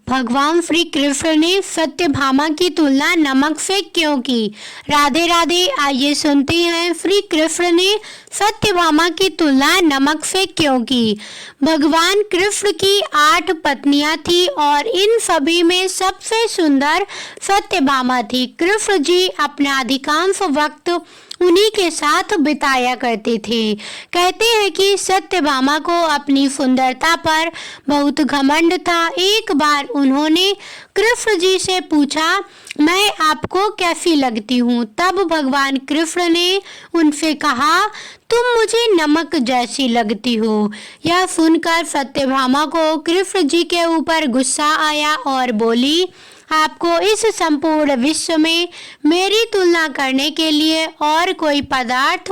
भगवान श्री कृष्ण ने सत्यभामा की तुलना नमक से क्यों की? राधे राधे। आइए सुनते हैं श्री कृष्ण ने सत्यभामा की तुलना नमक से क्यों की। भगवान कृष्ण की 8 पत्नियां थी और इन सभी में सबसे सुंदर सत्यभामा थी। कृष्ण जी अपना अधिकांश वक्त उन्हीं के साथ बिताया करते थे। कहते हैं कि सत्यभामा को अपनी सुंदरता पर बहुत घमंड था। एक बार उन्होंने कृष्ण जी से पूछा, मैं आपको कैसी लगती हूँ? तब भगवान कृष्ण ने उनसे कहा, तुम मुझे नमक जैसी लगती हो। यह सुनकर सत्यभामा को कृष्ण जी के ऊपर गुस्सा आया और बोली, आपको इस संपूर्ण विश्व में मेरी तुलना करने के लिए और कोई पदार्थ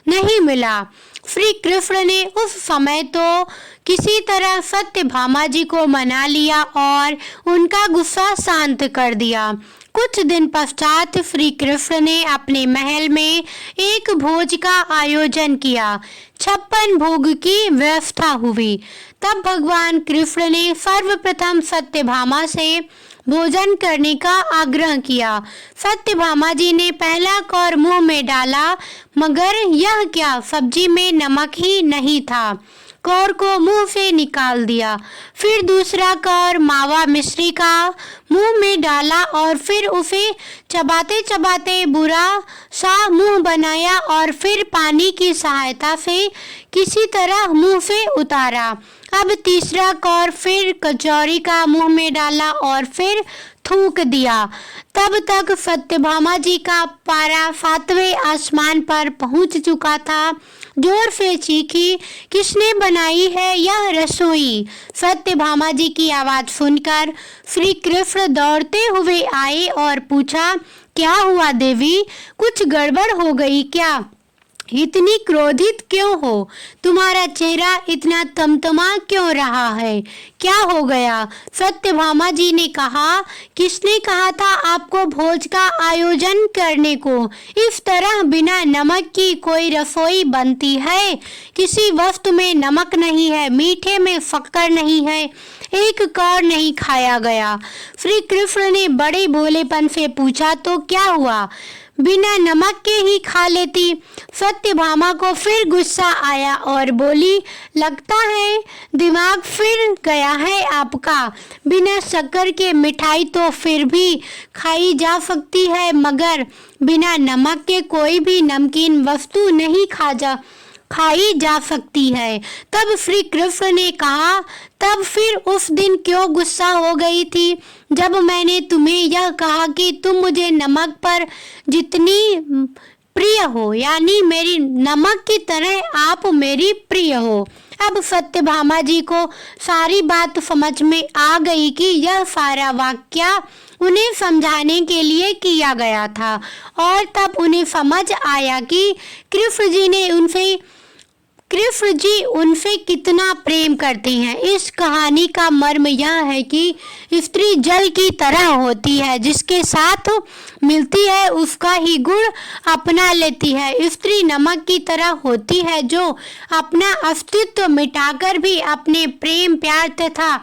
नहीं मिला। श्री कृष्ण ने उस समय तो किसी तरह सत्यभामा जी को मना लिया और उनका गुस्सा शांत कर दिया। कुछ दिन पश्चात श्री कृष्ण ने अपने महल में एक भोज का आयोजन किया। 56 भोग की व्यवस्था हुई। तब भगवान कृष्ण ने सर्वप्रथम सत्यभामा से भोजन करने का आग्रह किया। सत्यभामा जी ने पहला कौर मुंह में डाला, मगर यह क्या, सब्जी में नमक ही नहीं था। कौर को मुंह से निकाल दिया। फिर दूसरा कौर मावा मिश्री का मुंह में डाला और फिर उसे चबाते चबाते बुरा सा मुंह बनाया और फिर पानी की सहायता से किसी तरह मुंह से उतारा। अब तीसरा कौर फिर कचौरी का मुंह में डाला और फिर थूक दिया। तब तक सत्यभामा जी का पारा 7वें आसमान पर पहुंच चुका था। जोर से चीखी, किसने बनाई है यह रसोई? सत्यभामा जी की आवाज सुनकर श्री कृष्ण दौड़ते हुए आए और पूछा, क्या हुआ देवी, कुछ गड़बड़ हो गई क्या? इतनी क्रोधित क्यों हो? तुम्हारा चेहरा इतना तमतमा क्यों रहा है? क्या हो गया? सत्यभामा जी ने कहा, किसने कहा था आपको भोज का आयोजन करने को? इस तरह बिना नमक की कोई रसोई बनती है? किसी वस्तु में नमक नहीं है, मीठे में शक्कर नहीं है, एक कौर नहीं खाया गया। श्री कृष्ण ने बड़े भोलेपन से पूछा, तो क्या हुआ, बिना नमक के ही खा लेती। सत्यभामा को फिर गुस्सा आया और बोली, लगता है दिमाग फिर गया है आपका। बिना शक्कर के मिठाई तो फिर भी खाई जा सकती है, मगर बिना नमक के कोई भी नमकीन वस्तु नहीं खाई जा सकती है। तब श्री कृष्ण ने कहा, तब फिर उस दिन क्यों गुस्सा हो गई थी जब मैंने तुम्हें यह कहा कि तुम मुझे नमक पर जितनी प्रिय हो, यानी मेरी नमक की तरह आप मेरी प्रिय हो। अब सत्यभामा जी को सारी बात समझ में आ गई कि यह सारा वाक्य उन्हें समझाने के लिए किया गया था और तब उन्हें समझ आया कि कृष्ण जी उनसे कितना प्रेम करते हैं। इस कहानी का मर्म यह है कि स्त्री जल की तरह होती है, जिसके साथ मिलती है उसका ही गुण अपना लेती है। स्त्री नमक की तरह होती है जो अपना अस्तित्व मिटाकर भी अपने प्रेम प्यार तथा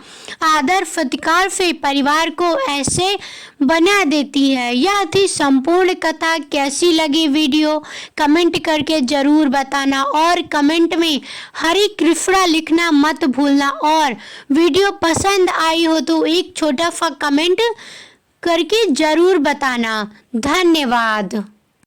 आदर सत्कार से परिवार को ऐसे बना देती है। यह थी संपूर्ण कथा। कैसी लगी वीडियो कमेंट करके जरूर बताना और कमेंट में हरे कृष्णा लिखना मत भूलना और वीडियो पसंद आई हो तो एक छोटा सा कमेंट करके जरूर बताना। धन्यवाद।